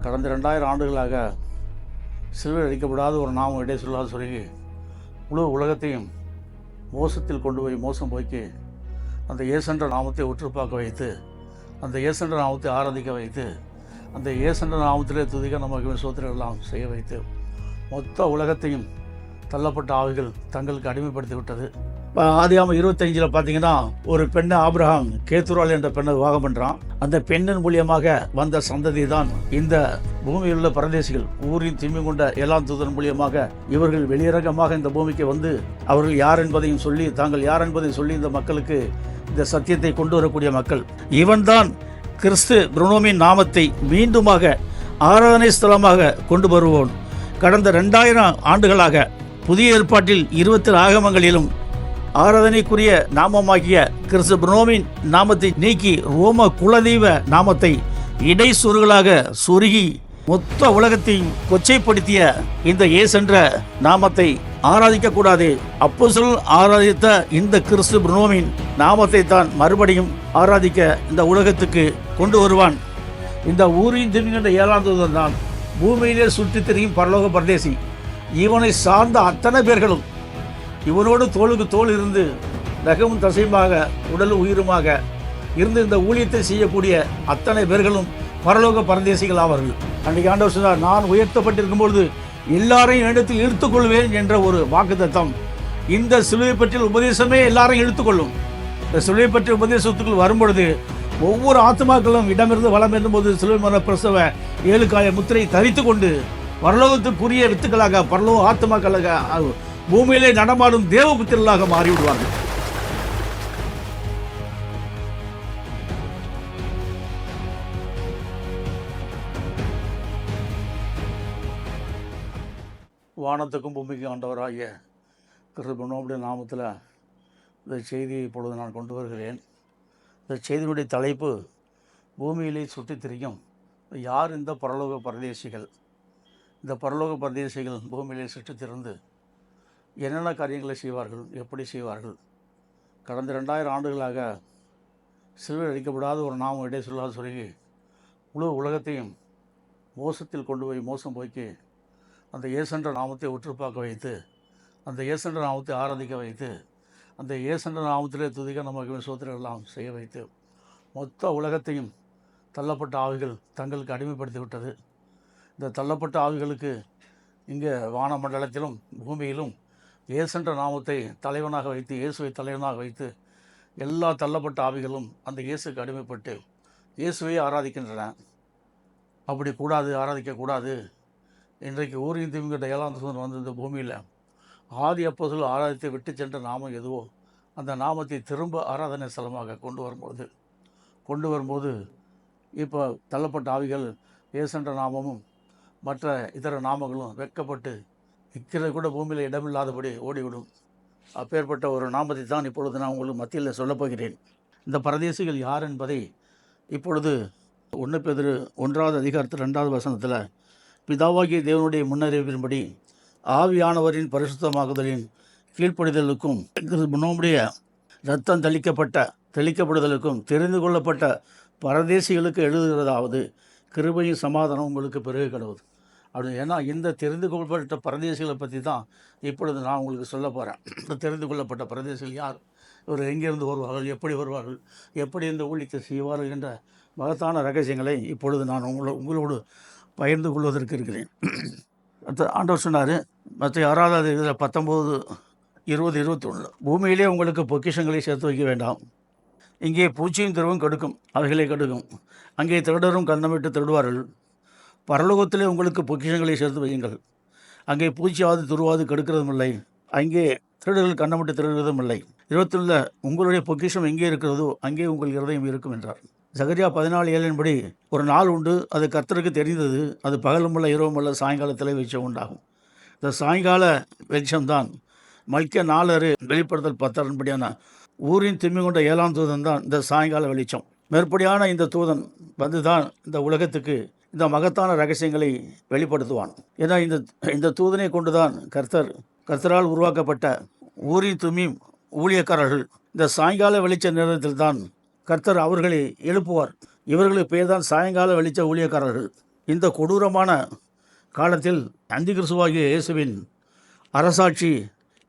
கடந்த 2000 ஆண்டுகளாக சிலுவையில் அடிக்கப்படாத ஒரு நாமம் இடையே சொல்லாத சொல்லி முழு உலகத்தையும் மோசத்தில் கொண்டு போய் மோசம் போக்கி அந்த இயேசுன்ற நாமத்தை உற்றுப்பாக்க வைத்து அந்த இயேசுன்ற நாமத்தை ஆராதிக்க வைத்து அந்த இயேசுன்ற நாமத்திலே துதிக்க நமக்கு சோத்திரம் எல்லாம் செய்ய வைத்து மொத்த உலகத்தையும் தள்ளப்பட்ட ஆவிகள் தங்களுக்கு அடிமைப்படுத்தி விட்டது. ஆதியாகமம் 25 பார்த்தீங்கன்னா ஒரு பெண்ணை ஆபிரகாம் கேத்துரால் என்ற பெண்ணை விவாகம் பண்ணுறான். அந்த பெண்ணின் மூலியமாக வந்த சந்ததி தான் இந்த பூமியில் உள்ள பரதேசிகள் ஊரின் திம்மி கொண்ட ஏழாம் தூதன் மூலியமாக இவர்கள் வெளியரங்கமாக இந்த பூமிக்கு வந்து அவர்கள் யார் என்பதையும் சொல்லி தாங்கள் யார் என்பதையும் சொல்லி இந்த மக்களுக்கு இந்த சத்தியத்தை கொண்டு வரக்கூடிய மக்கள். இவன்தான் கிறிஸ்து புருனோமின் நாமத்தை மீண்டுமாக ஆராதனை ஸ்தலமாக கொண்டு வருவோன். கடந்த 2000 ஆண்டுகளாக புதிய ஏற்பாட்டில் 20 ஆகமங்களிலும் ஆராதனைக்குரிய நாமமாகிய கிறிஸ்து புருனோமின் நாமத்தை நீக்கி ரோம குலதெய்வ நாமத்தை இடைச்சொருகளாக சொருகி மொத்த உலகத்தையும் கொச்சைப்படுத்திய இந்த இயேசுன்ற நாமத்தை ஆராதிக்க கூடாது. அப்போஸ்தலர்கள் ஆராதித்த இந்த கிறிஸ்து புருனோமின் நாமத்தை தான் மறுபடியும் ஆராதிக்க இந்த உலகத்துக்கு கொண்டு வருவான். இந்த ஊரின் தின்கின்ற 7ஆம் தூதன் தான் பூமியிலே சுற்றித் திரியும் பரலோக பரதேசி. இவனை சார்ந்த அத்தனை பேர்களும் இவனோடு தோளுக்கு தோல் இருந்து நகமும் தசையுமாக உடலும் உயிருமாக இருந்து இந்த ஊழியத்தை செய்யக்கூடிய அத்தனை பேர்களும் பரலோக பரதேசிகள் ஆவார்கள். அன்றைக்கு ஆண்டவர் சொன்னார், நான் உயர்த்தப்பட்டிருக்கும் பொழுது எல்லாரையும் இடத்தில் இழுத்துக்கொள்வேன் என்ற ஒரு வாக்குத்தத்தம் இந்த சிலுவை பற்றிய உபதேசமே எல்லாரையும் இழுத்துக்கொள்ளும். இந்த சிலுவை பற்றிய உபதேசத்துக்குள் வரும்பொழுது ஒவ்வொரு ஆத்மாக்களும் இடமிருந்து வளம் என்னும்போது சிலுவை மர பிரசவ 7 காய முத்திரை தரித்து கொண்டு பரலோகத்துக்குரிய வித்துக்களாக பரலோக ஆத்மாக்களாக பூமியிலே நடமாடும் தேவபுத்திரர்களாக மாறிவிடுவார்கள். வானத்துக்கும் பூமிக்கும் ஆண்டவராகிய கிறிஸ்து புருனோமுடைய நாமத்தில் இந்த செய்தியை இப்பொழுது நான் கொண்டு வருகிறேன். இந்த செய்தியினுடைய தலைப்பு, பூமியிலே சுற்றித் திரியும் யார் இந்த பரலோக பரதேசிகள். இந்த பரலோக பரதேசிகள் பூமியிலே சுற்றித் திரிந்து என்னென்ன காரியங்களை செய்வார்கள், எப்படி செய்வார்கள். கடந்த 2000 ஆண்டுகளாக சிலுவையில் அடிக்கப்படாத ஒரு நாமம் இடையே சொல்லாத சொல்லி முழு உலகத்தையும் மோசத்தில் கொண்டு போய் மோசம் போக்கி அந்த இயேசுன்ற நாமத்தை உற்றுப்பாக்க வைத்து அந்த இயேசுன்ற நாமத்தை ஆராதிக்க வைத்து அந்த இயேசுன்ற நாமத்திலே துதிக்க நமக்கு சோத்திரம் எல்லாம் செய்ய வைத்து மொத்த உலகத்தையும் தள்ளப்பட்ட ஆவிகள் தங்களுக்கு அடிமைப்படுத்தி விட்டது. இந்த தள்ளப்பட்ட ஆவிகளுக்கு இங்கே வானமண்டலத்திலும் பூமியிலும் இயேசுன்ற நாமத்தை தலைவனாக வைத்து இயேசுவை தலைவனாக வைத்து எல்லா தள்ளப்பட்ட ஆவிகளும் அந்த இயேசுக்கு அடிமைப்பட்டு இயேசுவை ஆராதிக்கின்றன. அப்படி கூடாது, ஆராதிக்கக்கூடாது. இன்றைக்கு ஊரின் திமிங்கிட்ட 7ஆம் தூதன் வந்து இந்த பூமியில் ஆதி அப்போஸ்தலர்கள் ஆராதித்தை விட்டு சென்ற நாமம் எதுவோ அந்த நாமத்தை திரும்ப ஆராதனை ஸ்தலமாக கொண்டு வரும்போது இப்போ தள்ளப்பட்ட ஆவிகள் இயேசுன்ற நாமமும் மற்ற இதர நாமங்களும் வெட்கப்பட்டு நிற்கிறது கூட பூமியில் இடமில்லாதபடி ஓடிவிடும். அப்பேற்பட்ட ஒரு நாமத்தை தான் இப்பொழுது நான் உங்களுக்கு மத்தியில் சொல்லப்போகிறேன். இந்த பரதேசிகள் யார் என்பதை இப்பொழுது 1 பேதுரு 1ஆவது அதிகாரத்தில் 2வது வசனத்தில், பிதாவாகிய தேவனுடைய முன்னறிவின்படி ஆவியானவரின் பரிசுத்தமாகுதலின் கீழ்ப்படிதலுக்கும் முன்னோமுடைய இரத்தம் தெளிக்கப்படுதலுக்கும் தெரிந்து கொள்ளப்பட்ட பரதேசிகளுக்கு எழுதுகிறதாவது, கிருபையும் சமாதானம் உங்களுக்கு பெருக கடவுது. அப்படி ஏன்னா இந்த தெரிந்து கொள்ளப்பட்ட பரதேசிகளை பற்றி தான் இப்பொழுது நான் உங்களுக்கு சொல்ல போகிறேன். இந்த தெரிந்து கொள்ளப்பட்ட பரதேசிகள் யார், இவர் எங்கேருந்து வருவார்கள், எப்படி வருவார்கள், எப்படி இந்த ஊழியத்தை செய்வார்கள் என்ற மகத்தான ரகசியங்களை இப்பொழுது நான் உங்களோடு பகிர்ந்து கொள்வதற்கு இருக்கிறேன். ஆண்டவர் சொன்னார் மற்ற 6வது 19, 20, 21, பூமியிலே உங்களுக்கு பொக்கிஷங்களை சேர்த்து வைக்க வேண்டாம். இங்கே பூச்சியும் திருவும் கெடுக்கும், அவைகளை கெடுக்கும். அங்கே திருடரும் கண்ணமிட்டு திருடுவார்கள். பரலோகத்திலே உங்களுக்கு பொக்கிஷங்களை சேர்த்து வையுங்கள். அங்கே பூச்சியாவது துருவாது கெடுக்கிறதும் இல்லை, அங்கே திருடர்கள் கண்ணமிட்டு திருடுவதும் இல்லை. 21 உங்களுடைய பொக்கிஷம் எங்கே இருக்கிறதோ அங்கே உங்கள் இருதயம் இருக்கும் என்றார். சகரியா 14:7 ஒரு நாள் உண்டு, அது கர்த்தருக்கு தெரிந்தது, அது பகலும் அல்ல இரவும் அல்ல, சாயங்காலத்தில் வெளிச்சம் உண்டாகும். இந்த சாயங்கால வெளிச்சம்தான் மல்கியா 4 வெளிப்படுத்தல் 10 ஊரின் திம்மி கொண்ட 7ஆம் தூதன் தான் இந்த சாயங்கால வெளிச்சம். மேற்படியான இந்த தூதன் வந்து தான் இந்த உலகத்துக்கு இந்த மகத்தான ரகசியங்களை வெளிப்படுத்துவான். ஏன்னா இந்த தூதனை கொண்டு தான் கர்த்தரால் உருவாக்கப்பட்ட ஊரின் திம்மி ஊழியக்காரர்கள் இந்த சாயங்கால வெளிச்ச நேரத்தில் தான் கர்த்தர் அவர்களை எழுப்புவார். இவர்களுக்கு பேர் தான் சாயங்கால வெளிச்ச ஊழியக்காரர்கள். இந்த கொடூரமான காலத்தில் அந்தி கிறிஸ்துவாகிய இயேசுவின் அரசாட்சி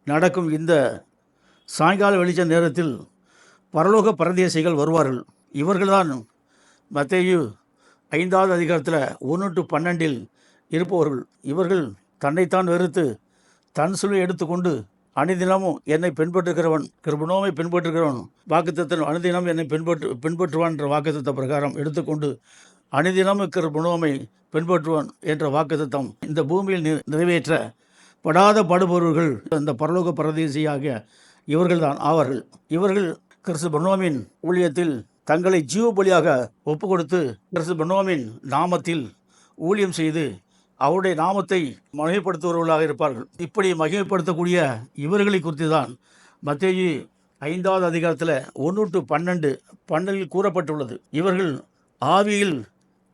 நடக்கும் இந்த சாயங்கால வெளிச்ச நேரத்தில் பரலோக பரதேசிகள் வருவார்கள். இவர்கள்தான் மத்தேயு 5வது அதிகாரத்தில் 1-12 இருப்பவர்கள். இவர்கள் தன்னைத்தான் வெறுத்து தன் சிலுவை எடுத்துக்கொண்டு அனுதினமும் என்னை பின்பற்றுகிறவன் கிருபனோமை பின்பற்றுகிறவன் வாக்குத்தத்தன் அனுதினம் என்னை பின்பற்றுவான் என்ற வாக்குத்தத்த பிரகாரம் எடுத்துக்கொண்டு அனுதினமும் கிருபனோமை பின்பற்றுவான் என்ற வாக்குத்தத்தம் இந்த பூமியில் நிறைவேற்ற படாத பாடுபவர்கள் அந்த பரலோக பரதேசியாகிய இவர்கள்தான் ஆவார்கள். இவர்கள் கிறிஸ்து பர்னோமின் ஊழியத்தில் தங்களை ஜீவ பலியாக ஒப்பு கொடுத்து கிறிஸ்து பர்னோமின் நாமத்தில் ஊழியம் செய்து அவருடைய நாமத்தை மகிமைப்படுத்துபவர்களாக இருப்பார்கள். இப்படி மகிமைப்படுத்தக்கூடிய இவர்களை குறித்து தான் மத்தேயு 5வது அதிகாரத்தில் 1-12 கூறப்பட்டுள்ளது. இவர்கள் ஆவியில்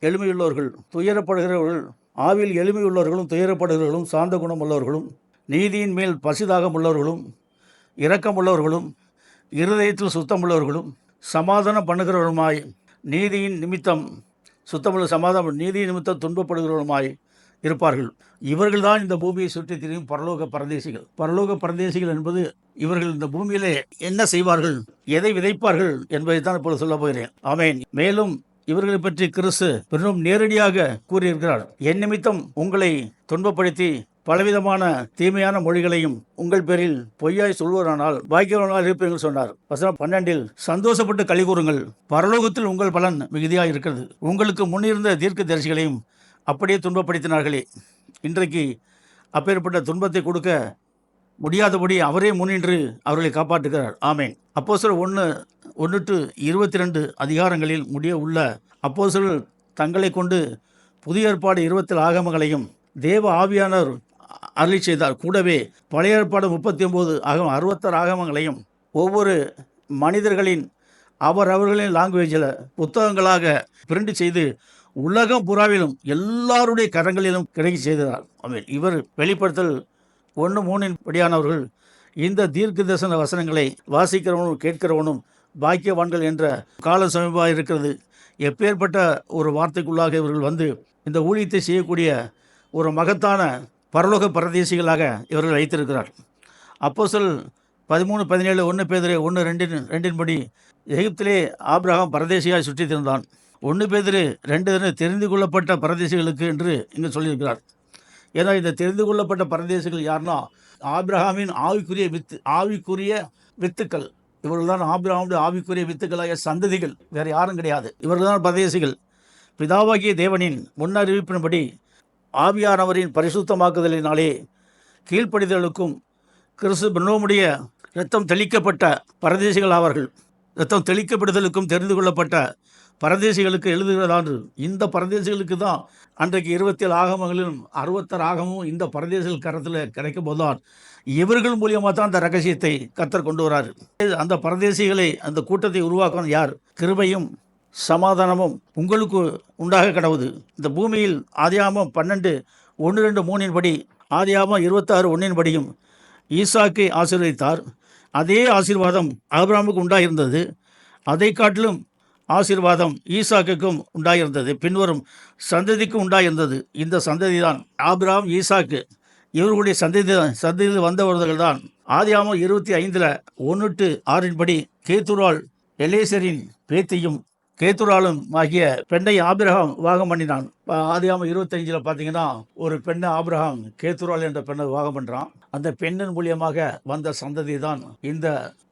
எளிமையுள்ளவர்கள், துயரப்படுகிறவர்கள், ஆவியில் எளிமையுள்ளவர்களும் துயரப்படுகிறவர்களும் சாந்த குணம் உள்ளவர்களும் நீதியின் மேல் பசிதாகம் உள்ளவர்களும் இரக்கமுள்ளவர்களும் இருதயத்தில் சுத்தமுள்ளவர்களும் சமாதானம் பண்ணுகிறவர்களுமாய் நீதியின் நிமித்தம் நீதியின் நிமித்தம் துன்பப்படுகிறவர்களுமாய் இருப்பார்கள். இவர்கள்தான் இந்த பூமியை சுற்றி திரியும் பரலோக பரதேசிகள். பரலோக பரதேசிகள் என்பது இவர்கள் இந்த பூமியிலே என்ன செய்வார்கள், எதை விதைப்பார்கள் என்பதை தான் இப்பொழுது சொல்ல போகிறேன். ஆமென். மேலும் இவர்களை பற்றி கிறிஸ்து பெரும் நேரடியாக கூறியிருக்கிறார். என் நிமித்தம் உங்களை துன்பப்படுத்தி பலவிதமான தீமையான மொழிகளையும் உங்கள் பேரில் பொய்யாய் சொல்வரானால் பாக்கியவான்களாக இருப்பீர்கள் சொன்னார். வசனம் 12 சந்தோஷப்பட்டு களி கூறுங்கள், பரலோகத்தில் உங்கள் பலன் மிகுதியாக இருக்கிறது. உங்களுக்கு முன்னிருந்த தீர்க்க தரிசிகளையும் அப்படியே துன்பப்படுத்தினார்களே. இன்றைக்கு அப்பேற்பட்ட துன்பத்தை கொடுக்க முடியாதபடி அவரே முன்னின்று அவர்களை காப்பாற்றுகிறார். ஆமேன். அப்போஸ்தலர் 1-22 அதிகாரங்களில் முடிய உள்ள அப்போஸ்தலர்கள் தங்களை கொண்டு புதிய ஏற்பாடு 27 ஆகமங்களையும் தேவ ஆவியானவர் அருளி செய்தார். கூடவே பழைய ஏற்பாடு 39 ஆகமம் 66 ஆகமங்களையும் ஒவ்வொரு மனிதர்களின் அவர்களின் லாங்குவேஜில் புத்தகங்களாக பிரிண்ட் செய்து உலகம் புறாவிலும் எல்லாருடைய கரங்களிலும் கிடைக்க செய்தார். இவர் வெளிப்படுத்தல் 1:3 படியானவர்கள் இந்த தீர்க்க தரிசன வசனங்களை வாசிக்கிறவனும் கேட்கிறவனும் பாக்கியவான்கள் என்ற கால சமீபமாக இருக்கிறது. எப்பேற்பட்ட ஒரு வார்த்தைக்குள்ளாக இவர்கள் வந்து இந்த ஊழியத்தை செய்யக்கூடிய ஒரு மகத்தான பரலோக பரதேசிகளாக இவர்கள் வைத்திருக்கிறார். அப்போஸ்தலர் 13-17 1 பேதுரு 1:2 படி எகிப்திலே ஆபிரகாம் பரதேசியாக சுற்றி திரிந்தான். 1 பேதுரு 2 தெரிந்து கொள்ளப்பட்ட பரதேசிகளுக்கு என்று இங்கு சொல்லியிருக்கிறார். ஏன்னா இந்த தெரிந்து கொள்ளப்பட்ட பரதேசிகள் யாருன்னா ஆபிரகாமின் ஆவிக்குரிய வித்துக்கள். இவர்கள் தான் ஆபிரகாமுடைய ஆவிக்குரிய வித்துக்களாகிய சந்ததிகள், வேறு யாரும் கிடையாது. இவர்கள் தான் பரதேசிகள். பிதாவாகிய தேவனின் முன்னறிவிப்பின்படி ஆவியானவரின் பரிசுத்தமாக்குதலினாலே கீழ்ப்படிதலுக்கும் கிறிஸ்து பின்னோமுடைய இரத்தம் தெளிக்கப்பட்ட பரதேசிகள் ஆவார்கள். இரத்தம் தெளிக்கப்படுதலுக்கும் தெரிந்து கொள்ளப்பட்ட பரதேசிகளுக்கு எழுதுகிறதான்று. இந்த பரதேசிகளுக்கு தான் அன்றைக்கு 27 ஆகமங்களிலும் 66 ஆகமும் இந்த பரதேசிகள் கரத்தில் கிடைக்கும் போதுதான் இவர்கள் மூலியமாக தான் அந்த ரகசியத்தை கர்த்தர் கொண்டு வராரு. அந்த பரதேசிகளை அந்த கூட்டத்தை உருவாக்கணும் யார்? கிருபையும் சமாதானமும் உங்களுக்கு உண்டாக கடவுது. இந்த பூமியில் ஆதியாகமம் 12:1-3 படி ஆதியாகமம் 26:1 படியும் ஈசாக்கை ஆசீர்வதித்தார். அதே ஆசீர்வாதம் ஆபிரகாமுக்கு உண்டாயிருந்தது. அதை காட்டிலும் ஆசீர்வாதம் ஈசாக்குக்கும் உண்டாயிருந்தது, பின்வரும் சந்ததிக்கும் உண்டாயிருந்தது. இந்த சந்ததி தான் ஆபிரகாம், ஈசாக்கு இவர்களுடைய சந்ததியில் வந்தவர்கள் தான். ஆதியாகமம் 25:1-6 படி கேத்துரால் எலேசரின் பேத்தியும் கேத்துராலும் ஆகிய பெண்ணை ஆபிரகாம் விவாகம் பண்ணினான். ஆதியாகமம் 25 பார்த்தீங்கன்னா ஒரு பெண்ணை ஆபிரகாம் கேத்துரால் என்ற பெண்ணை விவாகம் பண்ணுறான். அந்த பெண்ணின் மூலியமாக வந்த சந்ததி தான் இந்த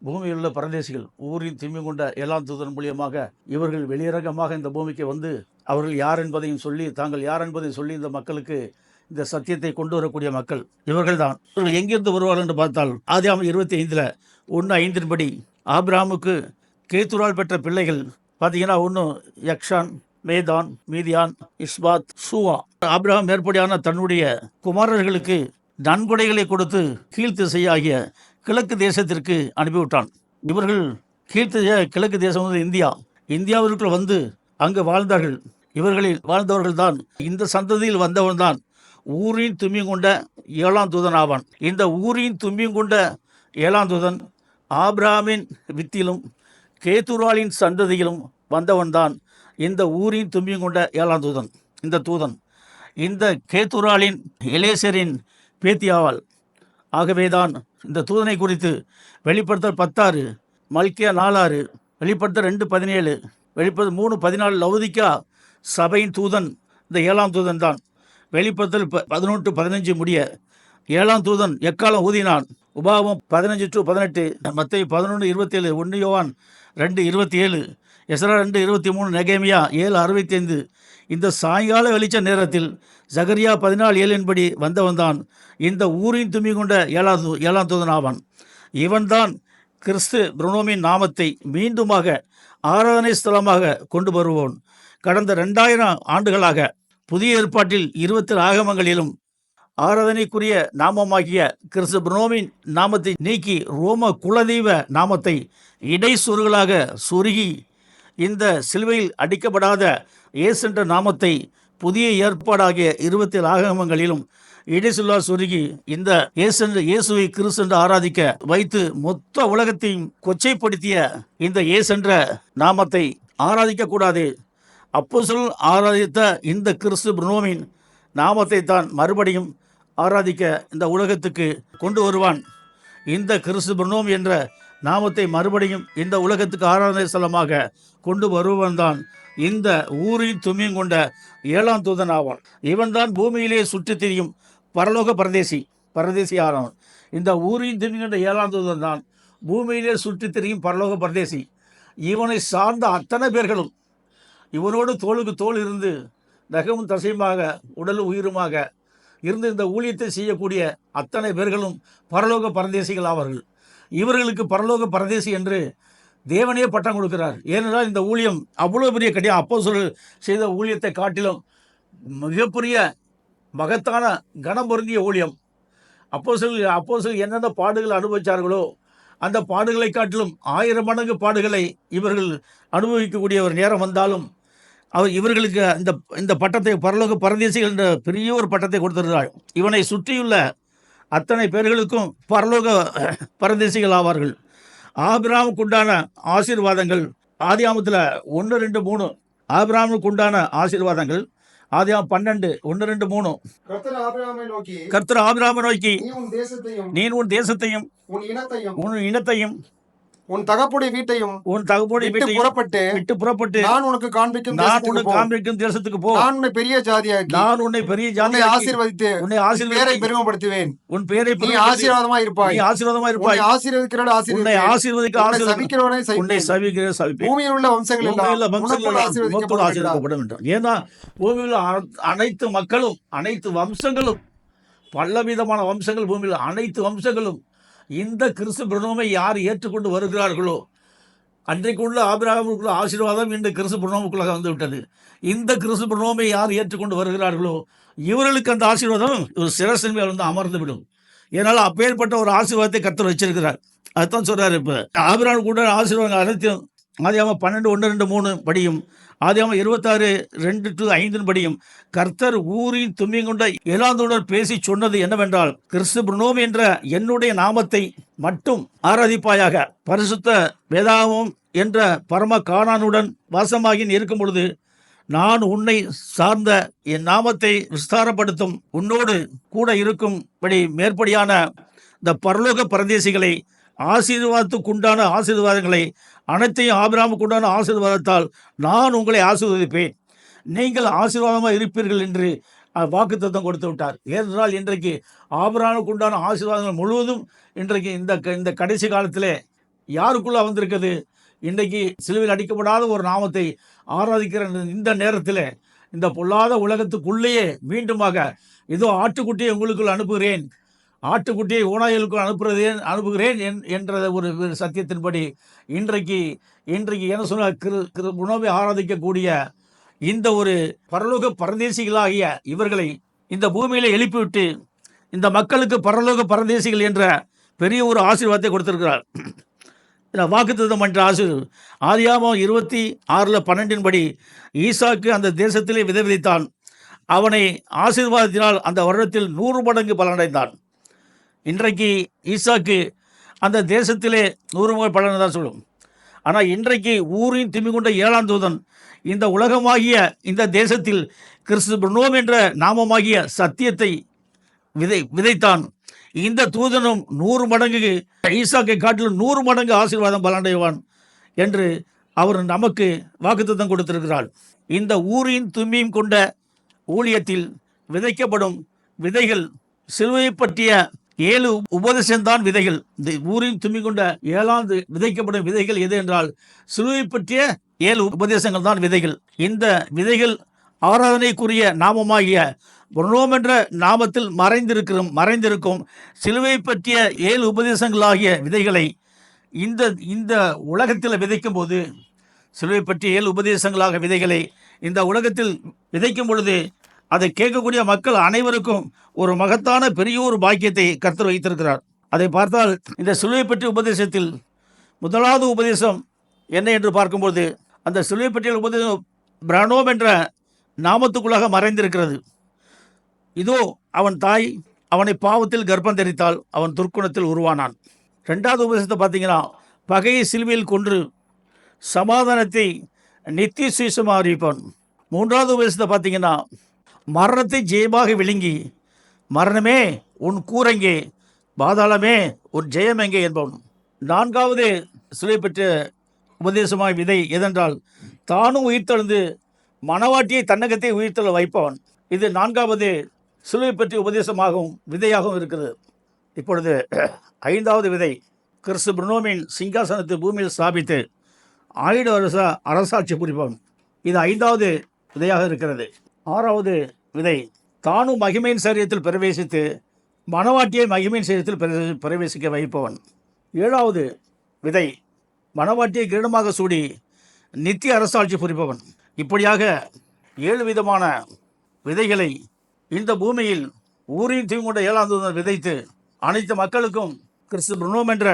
பூமியில் உள்ள பரதேசிகள். ஊரின் திம்மி கொண்ட ஏழாம் தூதன் மூலியமாக இவர்கள் வெளியரங்கமாக இந்த பூமிக்கு வந்து அவர்கள் யார் என்பதையும் சொல்லி தாங்கள் யார் என்பதையும் சொல்லி இந்த மக்களுக்கு இந்த சத்தியத்தை கொண்டு வரக்கூடிய மக்கள் இவர்கள் தான். இவர்கள் எங்கிருந்து வருவார்கள் என்று பார்த்தால் ஆதியாகமம் 25:1-5 படி ஆபிரகாமுக்கு கேத்துரால் பெற்ற பிள்ளைகள் பார்த்தீங்கன்னா 1 யக்ஷான், மேதான், மீதியான், இஸ்பாத், சூவா. ஆபிரகாம் மேற்படியான தன்னுடைய குமாரர்களுக்கு நன்கொடைகளை கொடுத்து கீழ்த்திசையாகிய கிழக்கு தேசத்திற்கு அனுப்பிவிட்டான். இவர்கள் கிழக்கு தேசம் வந்து இந்தியாவிற்குள் வந்து அங்கு வாழ்ந்தார்கள். இவர்களில் வாழ்ந்தவர்கள் தான் இந்த சந்ததியில் வந்தவன் தான் ஊரின் தும்பியும் கொண்ட 7ஆம் தூதன் ஆவான். இந்த ஊரின் தும்பியும் கொண்ட 7ஆம் தூதன் ஆபிரகாமின் வித்திலும் கேத்துராலின் சந்ததியிலும் வந்தவன் தான் இந்த ஊரின் தும்பியும் கொண்ட 7ஆம் தூதன். இந்த தூதன் இந்த கேத்துராலின் எலேசரின் பேத்தியாவாள். ஆகவேதான் இந்த தூதனை குறித்து வெளிப்படுத்தல் 16, மல்கியா 4:6, வெளிப்படுத்தல் 2:17, வெளிப்படுத்தல் 3:14 லவுதிக்கா சபையின் தூதன் இந்த 7ஆம் தூதன் தான். வெளிப்படுத்தல் 11:15 முடிய 7ஆம் தூதன் எக்காலம் ஊதினான். உபாகமம் 15:18, மத்தேயு 11:27, 1 யோவான் 2:27, எஸ்றா 2:23, நெகேமியா 7:65. இந்த சாயங்கால வெளிச்ச நேரத்தில் சகரியா 14:7 படி வந்தவன் தான் இந்த ஊரின் தும்மி கொண்ட 7ஆம் தூதன் ஆவான். இவன்தான் கிறிஸ்து பிரணோமின் நாமத்தை மீண்டுமாக ஆராதனை ஸ்தலமாக கொண்டு வருவோன். கடந்த 2000 ஆண்டுகளாக புதிய ஏற்பாட்டில் 20 ஆகமங்களிலும் ஆராதனைக்குரிய நாமமாகிய கிறிஸ்து பிரணோமின் நாமத்தை நீக்கி ரோம குலதெய்வ நாமத்தை இடைச்சொருகளாக சொருகி இந்த சிலுவையில் அடிக்கப்படாத இயேசு என்ற நாமத்தை புதிய ஏற்பாடாகிய 20 ஆகமங்களிலும் இடைச்சொல்லா சொருகி இந்த இயேசுவை கிறிஸ்து என்று ஆராதிக்க வைத்து மொத்த உலகத்தையும் கொச்சைப்படுத்திய இந்த இயேசு என்ற நாமத்தை ஆராதிக்க கூடாது. அப்போஸ்தலர்கள் ஆராதித்த இந்த கிறிஸ்து பிரணோமின் நாமத்தை தான் மறுபடியும் ஆராதிக்க இந்த உலகத்துக்கு கொண்டு வருவான். இந்த கிறிஸ்து பிரணோம் என்ற நாமத்தை மறுபடியும் இந்த உலகத்துக்கு ஆராதனை ஸ்தலமாக கொண்டு வருவன் தான் இந்த ஊரின் தும்மியும் கொண்ட 7ஆம் தூதன் ஆவான். இவன் தான் பூமியிலே சுற்றித் திரியும் பரலோக பரதேசி ஆனவன். இந்த ஊரின் தும்மியும் கொண்ட 7ஆம் தூதன் தான் பூமியிலே சுற்றித் திரியும் பரலோக பரதேசி. இவனை சார்ந்த அத்தனை பேர்களும் இவனோடு தோளுக்கு தோல் இருந்து நகமும் தசையுமாக உடலும் உயிருமாக இருந்து இந்த ஊழியத்தை செய்யக்கூடிய அத்தனை பேர்களும் பரலோக பரதேசிகள் ஆவார்கள். இவர்களுக்கு பரலோக பரதேசி என்று தேவனே பட்டம் கொடுக்கிறார். ஏனென்றால் இந்த ஊழியம் அவ்வளோ பெரிய கடினம். அப்போஸ்தலர்கள் செய்த ஊழியத்தை காட்டிலும் மிகப்பெரிய மகத்தான கனம் பொருந்திய ஊழியம். அப்போஸ்தலர்கள் என்னென்ன பாடுகள் அனுபவித்தார்களோ அந்த பாடுகளை காட்டிலும் 1000 மடங்கு பாடுகளை இவர்கள் அனுபவிக்கக்கூடிய ஒரு நேரம் வந்தாலும் இவர்களுக்கு இந்த பட்டத்தை பரலோக பரதேசிகள் என்ற பெரிய ஒரு பட்டத்தை கொடுத்திருக்கிறார். இவனை சுற்றியுள்ள அத்தனை பேர்களுக்கும் பரலோக பரதேசிகள் ஆவார்கள். ஆபிரகாமுக்கு உண்டான ஆசீர்வாதங்கள் ஆதியாகமத்தில் 1, 2, 3. ஆபிரகாமுக்கு உண்டான ஆசீர்வாதங்கள் ஆதியாகமம் 12, 1, 2, 3. கர்த்தர் ஆபிரகாமை நோக்கி நீ உன் தேசத்தையும் உன் இனத்தையும் உன் தகப்புடைய வீட்டையும் விட்டு புறப்பட்டு நான் உனக்கு காண்பிக்கும் தேசத்துக்கு போ. நான் உன்னை பெரிய ஜாதியாக்கி ஆசீர்வதித்து உன்னை பேரை பெருமைப்படுத்துவேன். உன் பேரை நீ ஆசீர்வாதமாய் இருப்பாய். ஆசீர்வதிக்கிறவனை சபிப்பேன். பூமியில் உள்ள வம்சங்கள் ஆசீர்வதிக்கப்படும் என்றார். ஏன்னா பூமியில் அனைத்து மக்களும் அனைத்து வம்சங்களும் பலவிதமான வம்சங்கள் பூமியில் அனைத்து வம்சங்களும் இந்த கிறிஸ்து பிரணோமை யார் ஏற்றுக்கொண்டு வருகிறார்களோ அன்றைக்குள்ள ஆபிரகாமுக்குள்ள ஆசீர்வாதம் இந்த கிறிஸ்து பிரணோமுக்குள்ளாக வந்துவிட்டது. இந்த கிறிஸ்து பிரணோமை யார் ஏற்றுக்கொண்டு வருகிறார்களோ இவர்களுக்கு அந்த ஆசீர்வாதம் ஒரு சிரசின் மேல் வந்து அமர்ந்து விடும். ஏன்னால் அப்பேற்பட்ட ஒரு ஆசீர்வாதத்தை கர்த்தர் வச்சிருக்கிறார். அதுதான் சொல்றாரு. இப்போ ஆபிரகாம் கூட ஆசீர்வாதம் அனைத்தையும் ஆதியாகமம் 12, 1, 2, 3 படியும் ஆதியாகமம் 26, 2-5 படியும் கர்த்தர் ஊரின் தும்மியும் கொண்ட 7ஆம் தூதன் பேசி சொன்னது என்னவென்றால், கிறிஸ்து பிரணோம் என்ற என்னுடைய நாமத்தை மட்டும் ஆராதிப்பாயாக. பரிசுத்த வேதாகமம் என்ற பரம கானானுடன் வாசமாகி இருக்கும் பொழுது நான் உன்னை சார்ந்த என் நாமத்தை விஸ்தாரப்படுத்தும் உன்னோடு கூட இருக்கும்படி மேற்படியான இந்த பரலோக பரதேசிகளை ஆசீர்வாதத்துக்குண்டான ஆசீர்வாதங்களை அனைத்தையும் ஆபிரகாமுக்கு உண்டான ஆசீர்வாதத்தால் நான் உங்களை ஆசீர்வதிப்பேன், நீங்கள் ஆசீர்வாதமாக இருப்பீர்கள் என்று வாக்குத்தத்தம் கொடுத்து விட்டார். ஏனென்றால் இன்றைக்கு ஆபிரகாமுக்கு உண்டான ஆசீர்வாதங்கள் முழுவதும் இன்றைக்கு இந்த கடைசி காலத்திலே யாருக்குள்ள வந்திருக்குது? இன்றைக்கு சிலுவையில் அடிக்கப்படாத ஒரு நாமத்தை ஆராதிக்கிற இந்த நேரத்தில் இந்த பொல்லாத உலகத்துக்குள்ளேயே மீண்டுமாக இதோ ஆட்டுக்குட்டியை உங்களுக்குள் அனுப்புகிறேன், ஆட்டுக்குட்டியை ஓநாய்களுக்கு அனுப்புகிறேன் என்ற ஒரு சத்தியத்தின்படி இன்றைக்கு என்ன சொன்ன உணவை ஆராதிக்கக்கூடிய இந்த ஒரு பரலோக பரதேசிகளாகிய இவர்களை இந்த பூமியில எழுப்பிவிட்டு இந்த மக்களுக்கு பரலோக பரதேசிகள் என்ற பெரிய ஒரு ஆசீர்வாதத்தை கொடுத்திருக்கிறார். வாக்குத்தத்தம் என்ற ஆசீர்வாதம் ஆதியாகமம் 26:12 படி ஈசாக்கு அந்த தேசத்திலே விதைத்தான். அவனை ஆசீர்வாதத்தினால் அந்த வருடத்தில் 100 மடங்கு பலனடைந்தான். இன்றைக்கு ஈசாக்கு அந்த தேசத்திலே 100 மடங்கு பலன் தான் சொல்லும். ஆனால் இன்றைக்கு ஊரின் தும்மி கொண்ட 7ஆம் தூதன் இந்த உலகமாகிய இந்த தேசத்தில் கிறிஸ்து பிரணோம் என்ற நாமமாகிய சத்தியத்தை விதைத்தான். இந்த தூதனும் 100 மடங்கு ஈசாக்கை காட்டிலும் 100 மடங்கு ஆசீர்வாதம் பலனடைவான் என்று அவர் நமக்கு வாக்குத்தத்தம் கொடுத்திருக்கிறார். இந்த ஊரின் தும்மியும் கொண்ட ஊழியத்தில் விதைக்கப்படும் விதைகள் சிலுவை பற்றிய 7 உபதேசம்தான் விதைகள். இந்த ஊரின் தும்மி கொண்ட 7வது விதைக்கப்படும் விதைகள் எது என்றால் சிலுவை பற்றிய 7 உபதேசங்கள் தான் விதைகள். இந்த விதைகள் ஆராதனைக்குரிய நாமமாகிய பிரணோம் என்ற நாமத்தில் மறைந்திருக்கும் சிலுவை பற்றிய 7 உபதேசங்களாகிய விதைகளை இந்த உலகத்தில் விதைக்கும் போது, சிலுவை பற்றிய 7 உபதேசங்களாக விதைகளை இந்த உலகத்தில் விதைக்கும் பொழுது அதை கேட்கக்கூடிய மக்கள் அனைவருக்கும் ஒரு மகத்தான பெரிய ஒரு பாக்கியத்தை கர்த்தர் வைத்திருக்கிறார். அதை பார்த்தால் இந்த சிலுவை பற்றிய உபதேசத்தில் 1வது உபதேசம் என்ன என்று பார்க்கும்போது, அந்த சிலுவை பற்றிய உபதேசம் பிரணோம் என்ற நாமத்துக்குள்ளாக மறைந்திருக்கிறது. இதோ அவன் தாய் அவனை பாவத்தில் கர்ப்பம் தரித்தால் அவன் துர்க்குணத்தில் உருவானான். 2வது உபதேசத்தை பார்த்தீங்கன்னா, பகையை சிலுவையில் கொன்று சமாதானத்தை நித்திய சுவிசேஷமாக அறிவிப்பான். 3வது உபதேசத்தை பார்த்தீங்கன்னா, மரணத்தை ஜெயமாக விழுங்கி மரணமே உன் கூரெங்கே, பாதாளமே உன் ஜெயம் எங்கே என்பவன். 4வது சிலுவை பெற்ற உபதேசமாய் விதை எதென்றால், தானும் உயிர்த்தெழுந்து மணவாட்டியை தன்னகத்தை உயிர்த்தெழ வைப்பவன். இது 4வது சிலுவை பற்றிய உபதேசமாகவும் விதையாகவும் இருக்கிறது. இப்பொழுது 5வது விதை, கிறிஸ்து பிரணோமின் சிங்காசனத்தை பூமியில் ஸ்தாபித்து 1000 வருஷ அரசாட்சி புரிப்பவன். இது 5வது விதையாக இருக்கிறது. 6வது விதை, தானும் மகிமையின் சரீரத்தில் பிரவேசித்து மணவாட்டியை மகிமையின் சரீரத்தில் பிரவேசிக்க வைப்பவன். 7வது விதை, மணவாட்டியை கிரீடமாக சூடி நித்திய அரசாட்சி புரிப்பவன். இப்படியாக 7 விதமான விதைகளை இந்த பூமியில் ஊரின் தீங்கொண்ட 7ஆம் தூதன் விதைத்து அனைத்து மக்களுக்கும் கிறிஸ்து பிரணோம் என்ற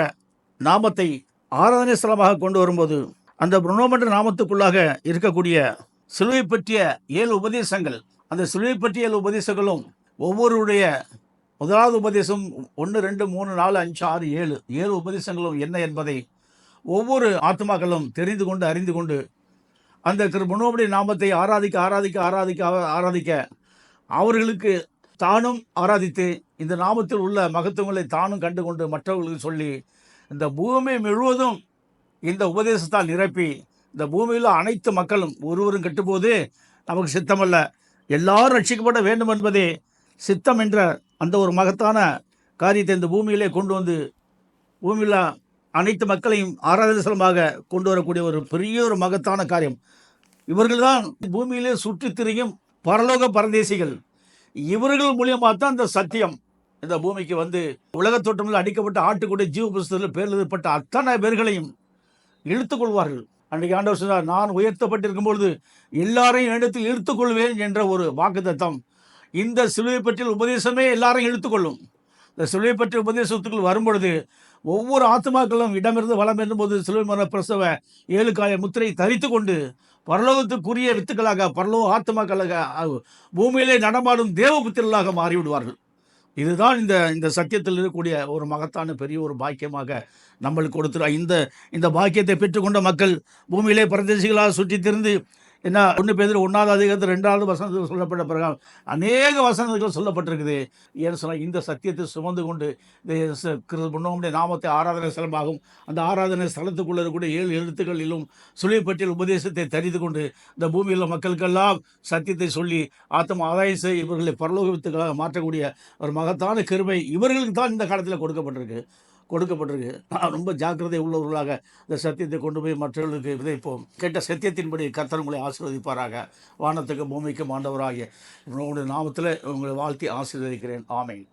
நாமத்தை ஆராதனை ஸ்தலமாக கொண்டு வரும்போது, அந்த பிரணோம் என்ற நாமத்துக்குள்ளாக இருக்கக்கூடிய சிலுவை பற்றிய 7 உபதேசங்கள், அந்த சிலுவை பற்றிய 7 உபதேசங்களும் ஒவ்வொருடைய 1வது உபதேசம் 1, 2, 3, 4, 5, 6, 7 உபதேசங்களும் என்ன என்பதை ஒவ்வொரு ஆத்மாக்களும் தெரிந்து கொண்டு அறிந்து கொண்டு அந்த பிரணோமுடைய நாமத்தை ஆராதிக்க அவர்களுக்கு தானும் ஆராதித்து இந்த நாமத்தில் உள்ள மகத்துவங்களை தானும் கண்டு கொண்டு மற்றவர்களுக்கு சொல்லி இந்த பூமி முழுவதும் இந்த உபதேசத்தால் நிரப்பி இந்த பூமியில் அனைத்து மக்களும் ஒருவரும் கெட்டும்போது நமக்கு சித்தமல்ல, எல்லாரும் ரட்சிக்கப்பட வேண்டும் என்பதே சித்தம் என்ற அந்த ஒரு மகத்தான காரியத்தை இந்த பூமியிலே கொண்டு வந்து பூமியில் அனைத்து மக்களையும் ஆராதனமாக கொண்டு வரக்கூடிய ஒரு பெரிய ஒரு மகத்தான காரியம். இவர்கள்தான் பூமியிலே சுற்றி திரியும் பரலோக பரதேசிகள். இவர்கள் மூலியமாக தான் இந்த சத்தியம் இந்த பூமிக்கு வந்து உலக தோற்றமில் அடிக்கப்பட்ட ஆட்டுக்குடைய ஜீவ புஸ்தகத்தில் பேர் எழுதப்பட்ட அத்தனை பேர்களையும் இழுத்துக்கொள்வார்கள். அன்றைக்கு ஆண்டவர் சொன்னார், நான் உயர்த்தப்பட்டிருக்கும் பொழுது எல்லாரையும் இடத்தில் இழுத்துக்கொள்வேன் என்ற ஒரு வாக்குத்தத்தம் இந்த சிலுவை பற்றிய உபதேசமே எல்லாரையும் இழுத்துக்கொள்ளும். இந்த சிலுவை பற்றிய உபதேசத்துக்குள் வரும்பொழுது ஒவ்வொரு ஆத்மாக்களும் இடமிருந்து வளம் இருக்கும்போது சிலுவை மர பிரசவ 7 காய முத்திரை தரித்து கொண்டு பரலோகத்துக்குரிய வித்துக்களாக பரலோக ஆத்மாக்களாக பூமியிலே நடமாடும் தேவபுத்திரர்களாக மாறிவிடுவார்கள். இதுதான் இந்த சத்தியத்தில் இருக்கக்கூடிய ஒரு மகத்தான பெரிய ஒரு பாக்கியமாக நம்மளுக்கு கொடுத்துருவா. இந்த பாக்கியத்தை பெற்றுக்கொண்ட மக்கள் பூமியிலே பரதேசிகளாக சுற்றி திரிந்து என்ன 1 பேதுரு 1வது அதிகாரத்தில் 2வது வசனத்தில் சொல்லப்பட்ட பிறகு அநேக வசனங்கள் சொல்லப்பட்டிருக்குது. ஏன்னு சொன்னால் இந்த சத்தியத்தை சுமந்து கொண்டு இந்த நாமத்தை ஆராதனை ஸ்தலமாகும் அந்த ஆராதனை ஸ்தலத்துக்குள்ளே இருக்கக்கூடிய 7 எழுத்துக்களிலும் சிலுவை பற்றிய உபதேசத்தை தெரிந்து கொண்டு இந்த பூமியில் மக்களுக்கெல்லாம் சத்தியத்தை சொல்லி ஆத்ம ஆதாயம் செய்ய இவர்களை பரலோக வித்துக்களாக மாற்றக்கூடிய ஒரு மகத்தான கிருபை இவர்களுக்கு தான் இந்த காலத்தில் கொடுக்கப்பட்டிருக்கு. ரொம்ப ஜாக்கிரதை உள்ளவர்களாக இந்த சத்தியத்தை கொண்டு போய் மற்றவர்களுக்கு விதைப்போம். கேட்ட சத்தியத்தின்படி கர்த்தர் உங்களை ஆசீர்வதிப்பாராக. வானத்துக்கும் பூமிக்கும் ஆண்டவராகிய உங்களுடைய நாமத்தில் உங்களை வாழ்த்தி ஆசீர்வதிக்கிறேன். ஆமென்.